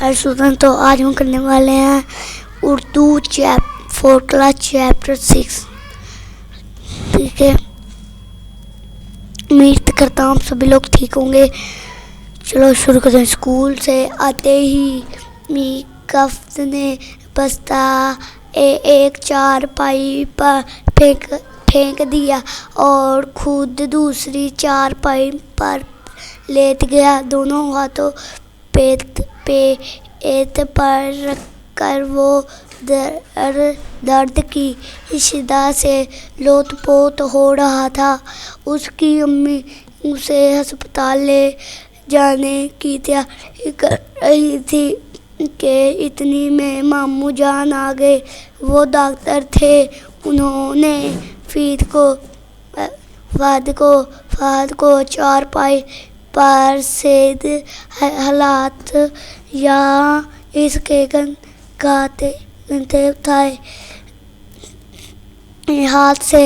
हर student. तो आज हम करने वाले हैं उर्दू फोर्थ क्लास चैप्टर 6। ठीक है, उम्मीद करता हूँ सभी लोग ठीक होंगे। चलो शुरू करते हैं। स्कूल से आते ही मीकफ ने बस्ता एक चारपाई पर फेंक दिया और खुद दूसरी चारपाई पर लेट गया। दोनों हाथों पेट पर रखकर वो दर्द की शिद्दत से लोटपोट हो रहा था। उसकी अम्मी उसे अस्पताल ले जाने की तैयारी कर रही थी कि इतनी में मामू जान आ गए। वो डॉक्टर थे। उन्होंने फहद को चारपाई पर सेध हालात या इसके गाते उठाए हाथ से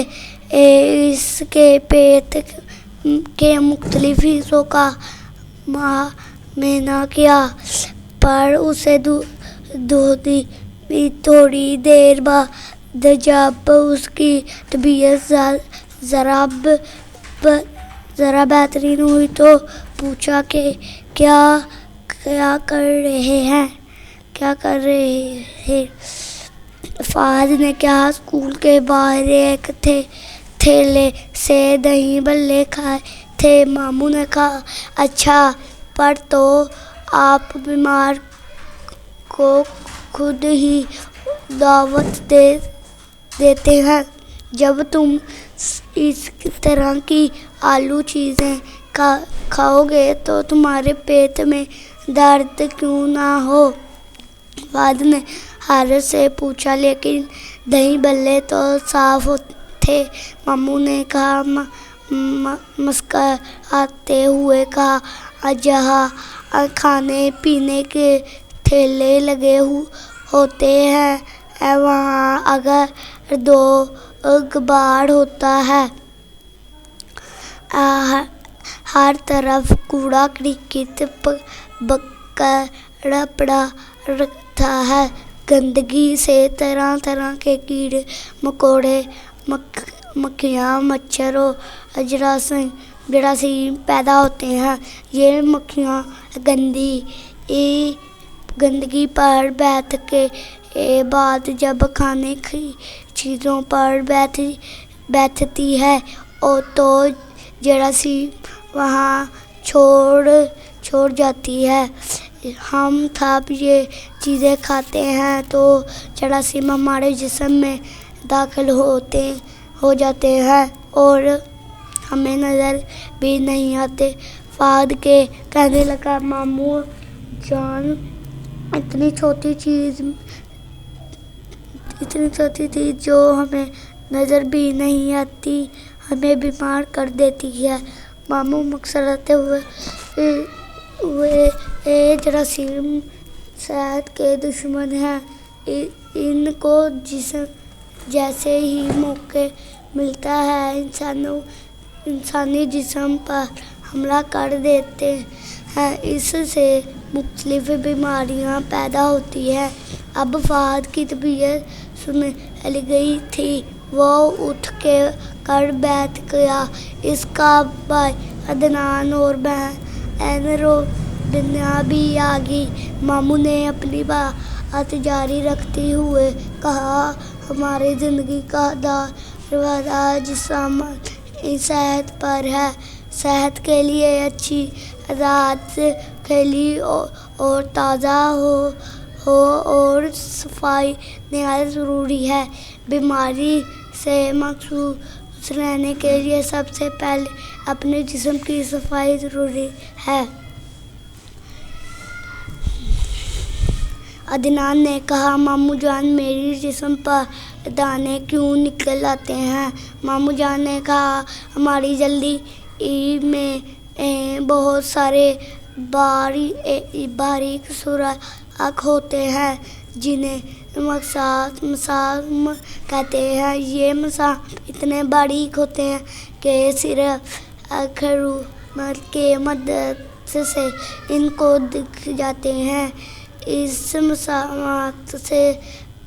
इसके पेट के मुख्तलिफ हिस्सों का मैना किया, पर उसे थोड़ी देर बाद जब उसकी तबीयत ज़रा बेहतरीन हुई तो पूछा कि क्या कर रहे हैं। फहद ने कहा, स्कूल के बाहर एक थैले से दही बल्ले खाए थे। मामू ने कहा, अच्छा, पर तो आप बीमार को खुद ही दावत देते हैं। जब तुम इस तरह की आलू चीज़ें खाओगे तो तुम्हारे पेट में दर्द क्यों ना हो। फहद ने हैरत से पूछा, लेकिन दही बल्ले तो साफ थे। मामू ने कहा, मुस्कुराते हुए कहा, जहाँ खाने पीने के ठेले लगे होते हैं वहाँ अगर दो गुबार होता है। हर तरफ कूड़ा क्रिकेट बकरा पड़ा रखता है। गंदगी से तरह तरह के कीड़े मकोड़े, मक्खियाँ, मच्छर और जरासीम पैदा होते हैं। ये मक्खियाँ गंदगी पर बैठ के बाद जब खाने की चीज़ों पर बैठती है और तो जरासीम वहाँ छोड़ जाती है। हम सब ये चीज़ें खाते हैं तो जरासीम हमारे जिस्म में दाखिल हो जाते हैं और हमें नज़र भी नहीं आते। फहद के कहने लगा, मामू जान, इतनी छोटी चीज़ जो हमें नज़र भी नहीं आती हमें बीमार कर देती है। मामू मुस्कुराते हुए जरासीम सेहत के दुश्मन हैं। इनको जैसे ही मौका मिलता है इंसानी जिस्म पर हमला कर देते हैं। इससे मुख्तलिफ बीमारियां पैदा होती हैं। अब फहद की तबीयत सुधर गई थी। वो उठ कर बैठ गया। इसका भाई अदनान और बहन रोबिना भी आ गई। मामू ने अपनी बात जारी रखते हुए कहा, हमारी ज़िंदगी का दरवाज़ा जिस्मानी सेहत पर है। सेहत के लिए अच्छी रात खिली और ताज़ा हो और सफाई नहायत ज़रूरी है। बीमारी से महफूज रहने के लिए सबसे पहले अपने जिस्म की सफाई ज़रूरी है। अदनान ने कहा, मामू जान, मेरी जिस्म पर दाने क्यों निकल आते हैं। मामू जान ने कहा, हमारी जल्दी में बहुत सारे बारीक सुराख होते हैं जिन्हें मसाम कहते हैं। ये मसाम इतने बारीक होते हैं कि सिर्फ खरूमत के मदद से इनको दिख जाते हैं। اس مساوات سے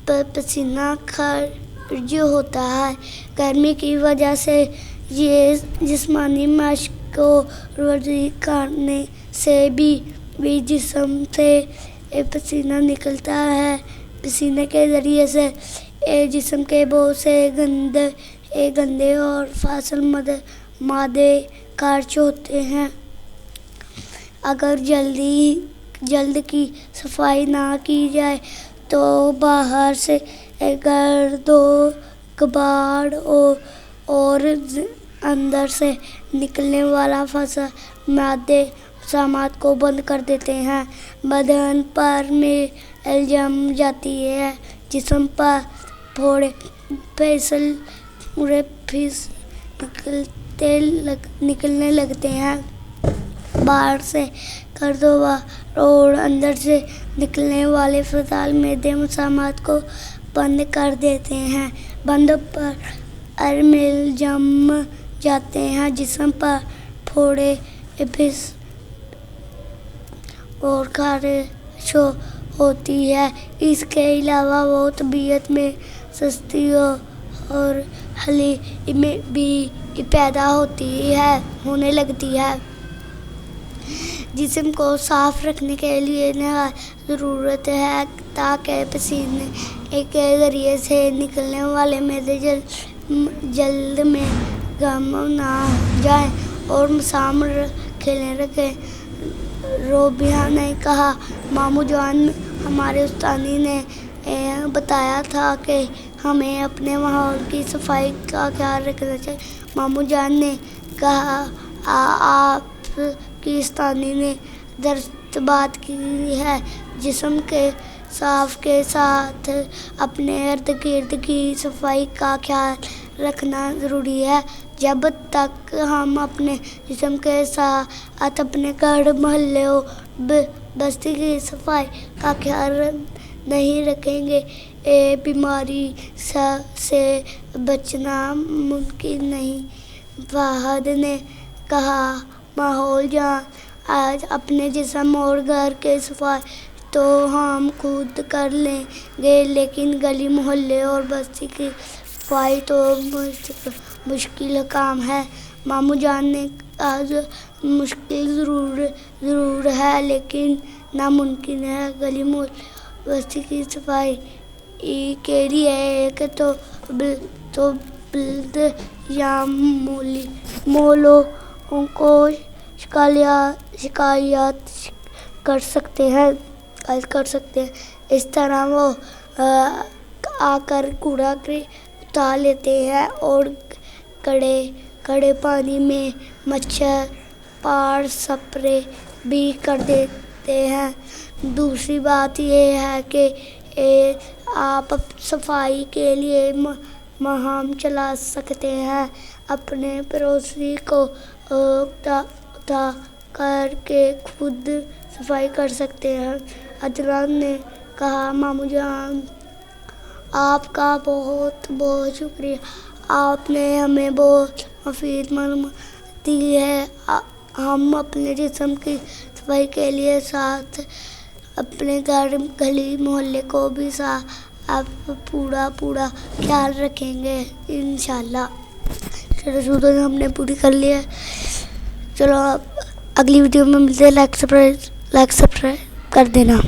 پسینہ خارج ہوتا ہے۔ گرمی کی وجہ سے یہ جسمانی مشق و ورزش کرنے سے بھی جسم سے پسینہ نکلتا ہے۔ پسینے کے ذریعے سے جسم کے بہت سے گندے اور فاضل مادے خارج ہوتے ہیں۔ اگر جلد کی صفائی نہ کی جائے تو باہر سے گرد و غبار اور اندر سے نکلنے والا فاضل مادے مسامات کو بند کر دیتے ہیں۔ بدن پر میل جم جاتی ہے، جسم پر پھوڑے پھس نکلنے لگتے ہیں۔ باہر سے گرد و غبار اور اندر سے نکلنے والے فاضل مادے مسامات کو بند کر دیتے ہیں۔ بدن پر میل جم جاتے ہیں، جسم پر پھوڑے پھس اور خارش ہوتی ہے۔ اس کے علاوہ وہ طبیعت میں سستی اور حلیمی بھی پیدا ہونے لگتی ہے۔ جسم کو صاف رکھنے کے لیے نہایت ضروری ہے تاکہ پسینے کے ذریعے سے نکلنے والے مادے جلد میں گم نہ ہو جائیں اور مسام کھلے رہیں۔ رابعہ نے کہا، ماموں جان، ہمارے استاد نے بتایا تھا کہ ہمیں اپنے ماحول کی صفائی کا خیال رکھنا چاہیے۔ ماموں جان نے کہا، آپ کی استاد نے درست بات کی ہے۔ جسم کے صفائی کے ساتھ اپنے ارد گرد کی صفائی کا خیال رکھنا ضروری ہے۔ جب تک ہم اپنے جسم کے ساتھ اپنے گھر، محلے اور بستی کی صفائی کا خیال نہیں رکھیں گے، بیماری سے بچنا ممکن نہیں۔ فہد نے کہا، ماموں جان، آج اپنے جسم اور گھر کی صفائی تو ہم خود کر لیں گے، لیکن گلی محلے اور بستی کی صفائی تو مشکل کام ہے۔ ماموں جان نے کہا، مشکل ضرور ہے لیکن ناممکن ہے۔ گلی محلے اور بستی کی صفائی کے لیے ایک تو بلد یا مولوں کو شکایت کر سکتے ہیں۔ اس طرح وہ آ کر کوڑا اٹھا لیتے ہیں اور کڑے پانی میں مچھر مار اسپرے بھی کر دیتے ہیں۔ دوسری بات یہ ہے کہ آپ صفائی کے لیے مہم چلا سکتے ہیں، اپنے پڑوسی کو اکٹھا کر کے خود صفائی کر سکتے ہیں۔ عدنان نے کہا، ماموں جان، آپ کا بہت بہت شکریہ، آپ نے ہمیں بہت مفید معلومات دی ہے۔ ہم اپنے جسم کی صفائی کے لیے ساتھ اپنے گھر، گلی محلے کو بھی پورا خیال رکھیں گے انشاءاللہ۔ چلو ہم نے پوری کر لی ہے۔ چلو اگلی ویڈیو میں ملتے ہیں۔ لائک سبسکرائب کر دینا۔